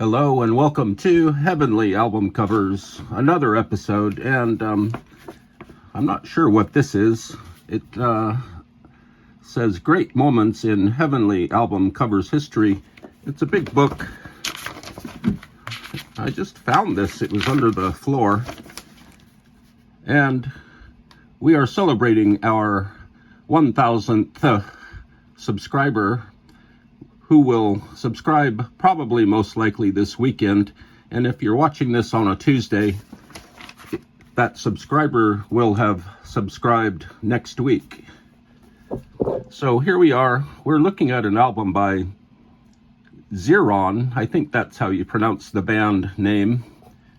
Hello and welcome to Heavenly Album Covers, another episode, and I'm not sure what this is. It says Great Moments in Heavenly Album Covers History. It's a big book. I just found this. It was under the floor. And we are celebrating our 1000th subscriber, who will subscribe probably most likely this weekend. And if you're watching this on a Tuesday, that subscriber will have subscribed next week. So here we are. We're looking at an album by XERON. I think that's how you pronounce the band name.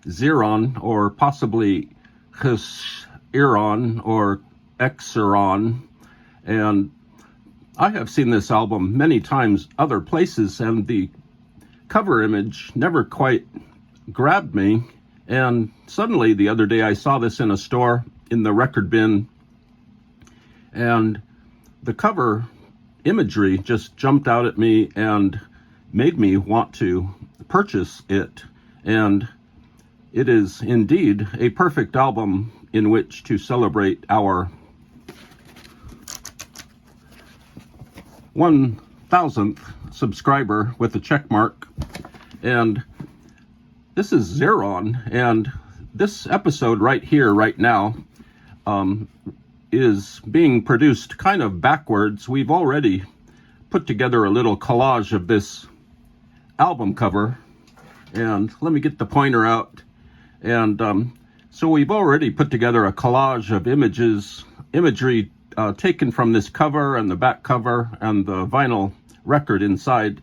XERON, or possibly XERON or XERON. And I have seen this album many times other places, and the cover image never quite grabbed me. And suddenly the other day I saw this in a store in the record bin, and the cover imagery just jumped out at me and made me want to purchase it. And it is indeed a perfect album in which to celebrate our 1000th subscriber with a check mark. And this is XERON, and this episode right here, right now, is being produced kind of backwards. We've already put together a little collage of this album cover, and let me get the pointer out. And so we've already put together a collage of imagery taken from this cover and the back cover and the vinyl record inside.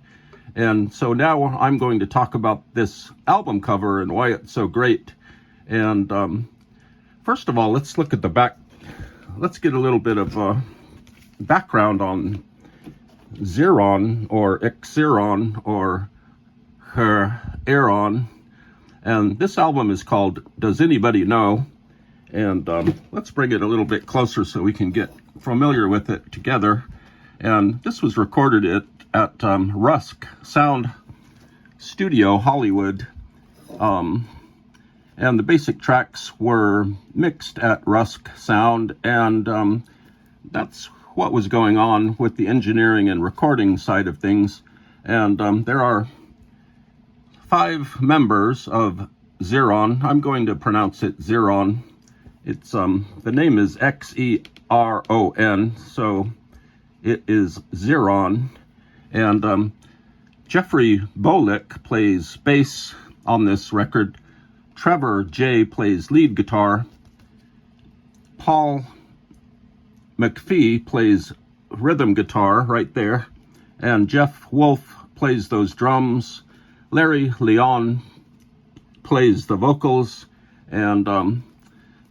And so now I'm going to talk about this album cover and why it's so great. And first of all, let's look at the back. Let's get a little bit of background on XERON or XERON or XERON. And this album is called Does Anybody Know? And let's bring it a little bit closer so we can get familiar with it together. And this was recorded at Rusk Sound Studio, Hollywood. And the basic tracks were mixed at Rusk Sound. And that's what was going on with the engineering and recording side of things. And there are 5 members of XERON. I'm going to pronounce it XERON. It's the name is XERON, so it is XERON. And Jeffrey Bolick plays bass on this record. Trevor J plays lead guitar. Paul McPhee plays rhythm guitar right there, and Jeff Wolf plays those drums. Larry Leon plays the vocals, and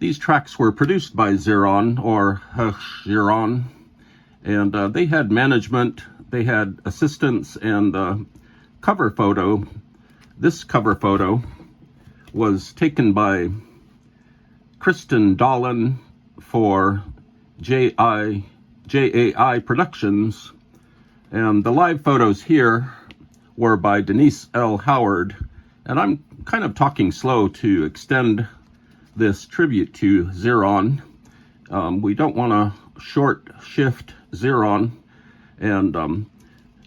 these tracks were produced by XERON or XERON, and they had management, they had assistants, and the cover photo. This cover photo was taken by Kristen Dolan for JAI Productions, and the live photos here were by Denise L. Howard. And I'm kind of talking slow to extend this tribute to XERON. We don't want to short shift XERON. And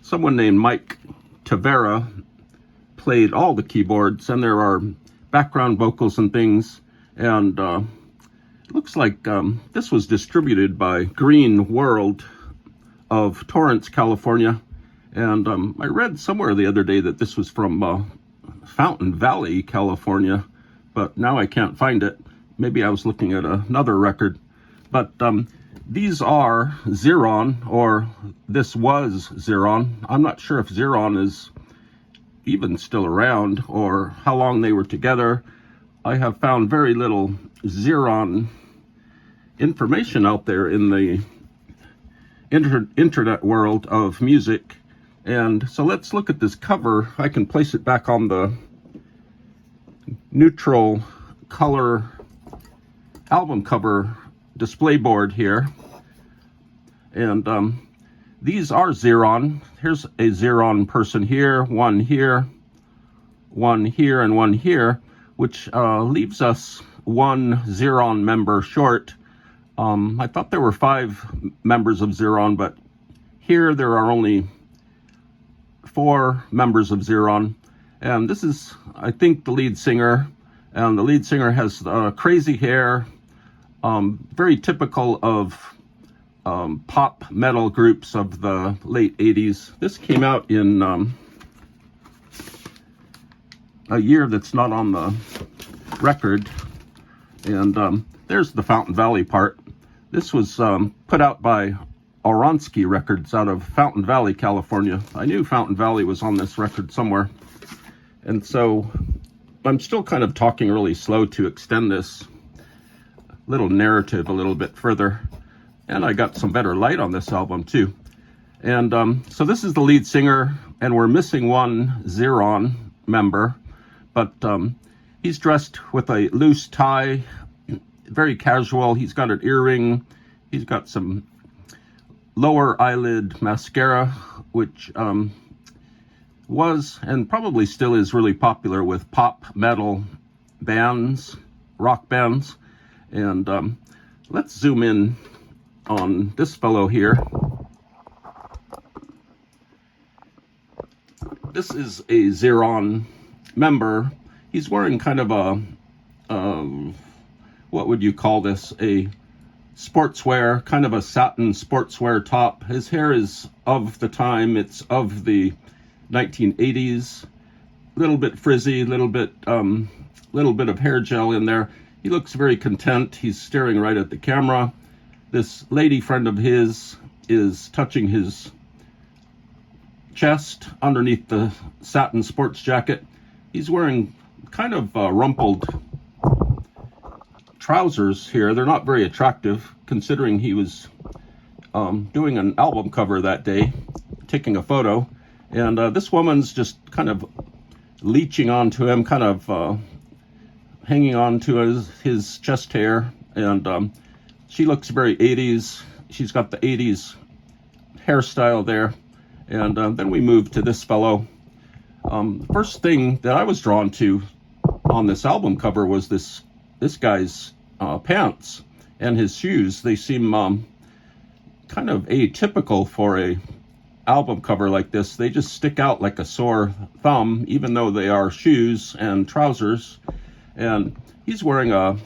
someone named Mike Tavera played all the keyboards, and there are background vocals and things. And it looks like this was distributed by Green World of Torrance, California. And I read somewhere the other day that this was from Fountain Valley, California, but now I can't find it. Maybe I was looking at another record. But these are XERON, or this was XERON. I'm not sure if XERON is even still around or how long they were together. I have found very little XERON information out there in the internet world of music. And so let's look at this cover. I can place it back on the neutral color album cover display board here. And These are XERON. Here's a XERON person here, one here, one here and one here, which leaves us one XERON member short. I thought there were 5 members of XERON, but here there are only 4 members of XERON. And this is, I think, the lead singer. And the lead singer has crazy hair, very typical of pop metal groups of the late 80s. This came out in a year that's not on the record. And there's the Fountain Valley part. This was put out by Oronsky Records out of Fountain Valley, California. I knew Fountain Valley was on this record somewhere. And so I'm still kind of talking really slow to extend this little narrative a little bit further. And I got some better light on this album too. And so this is the lead singer, and we're missing one XERON member, but he's dressed with a loose tie, very casual. He's got an earring. He's got some lower eyelid mascara, which was and probably still is really popular with pop metal bands, rock bands. And let's zoom in on this fellow here. This is a XERON member. He's wearing kind of a what would you call this? A sportswear, kind of a satin sportswear top. His hair is of the time. It's of the 1980s. Little bit frizzy, little bit of hair gel in there. He looks very content. He's staring right at the camera. This lady friend of his is touching his chest underneath the satin sports jacket. He's wearing kind of rumpled trousers here. They're not very attractive, considering he was doing an album cover that day, taking a photo. And this woman's just kind of leeching onto him, kind of hanging on to his chest hair. And she looks very 80s. She's got the 80s hairstyle there. And then we move to this fellow. First thing that I was drawn to on this album cover was this guy's pants and his shoes. They seem kind of atypical for a album cover like this. They just stick out like a sore thumb, even though they are shoes and trousers. And he's wearing a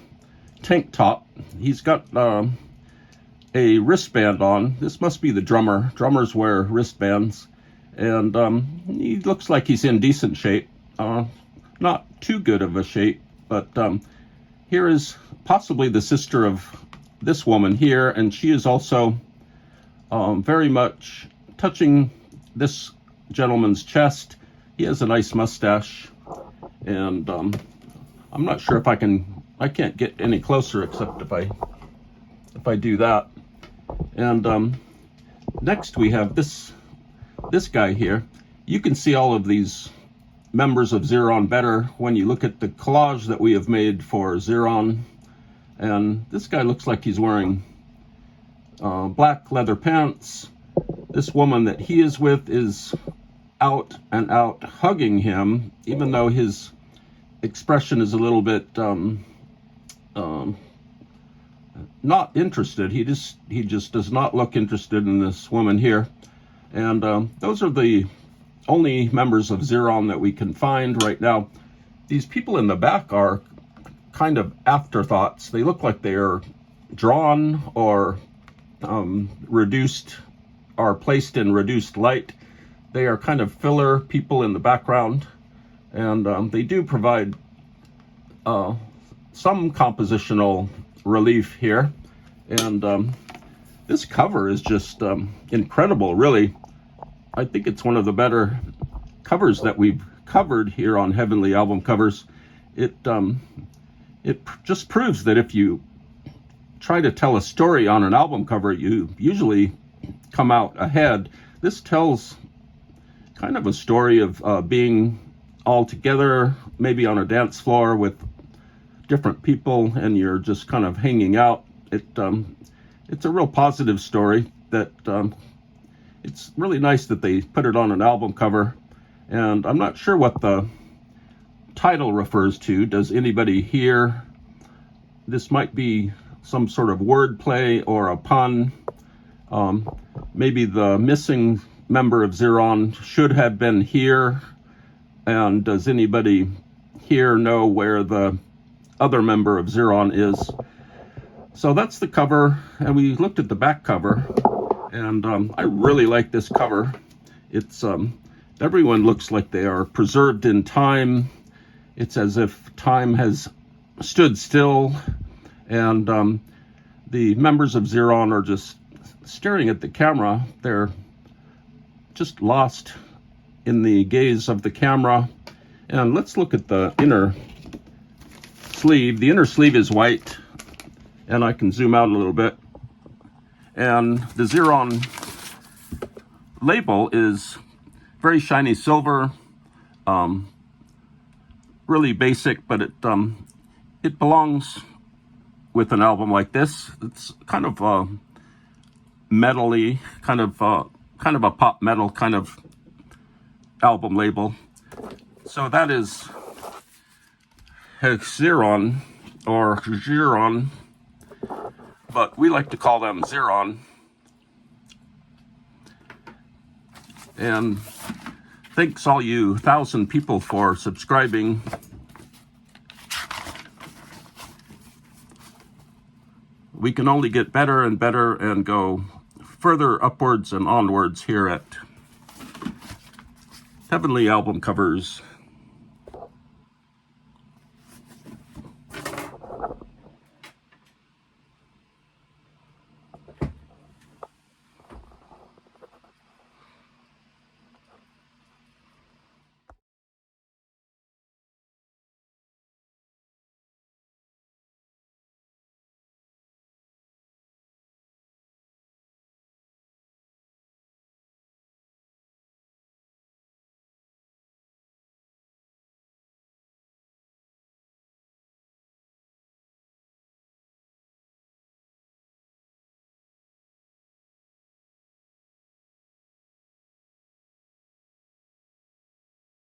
tank top. He's got a wristband on. This must be the drummer. Drummers wear wristbands. And he looks like he's in decent shape. Not too good of a shape, but here is possibly the sister of this woman here, and she is also very much touching this gentleman's chest. He has a nice mustache, and I'm not sure if I can't get any closer except if I do that. And next we have this guy here. You can see all of these members of XERON better when you look at the collage that we have made for XERON. And this guy looks like he's wearing black leather pants. This woman that he is with is out and out hugging him, even though his expression is a little bit not interested. He just does not look interested in this woman here. And those are the only members of XERON that we can find right now. These people in the back are kind of afterthoughts. They look like they are drawn or reduced, or placed in reduced light. They are kind of filler people in the background, and they do provide some compositional relief here. And this cover is just incredible, really. I think it's one of the better covers that we've covered here on Heavenly Album Covers. It just proves that if you try to tell a story on an album cover, you usually come out ahead. This tells kind of a story of being all together, maybe on a dance floor with different people, and you're just kind of hanging out. It's a real positive story that it's really nice that they put it on an album cover. And I'm not sure what the title refers to. Does anybody hear? This might be some sort of wordplay or a pun. Maybe the missing member of XERON should have been here. And does anybody here know where the other member of XERON is? So that's the cover, and we looked at the back cover, and I really like this cover. It's everyone looks like they are preserved in time. It's as if time has stood still, and the members of XERON are just staring at the camera. They're just lost in the gaze of the camera. And let's look at the inner sleeve. The inner sleeve is white, and I can zoom out a little bit. And the XERON label is very shiny silver, really basic, but it belongs with an album like this. It's kind of metally, kind of a pop metal kind of album label. So that is XERON or XERON, but we like to call them XERON. And thanks all you 1,000 people for subscribing. We can only get better and better and go further upwards and onwards here at Heavenly Album Covers.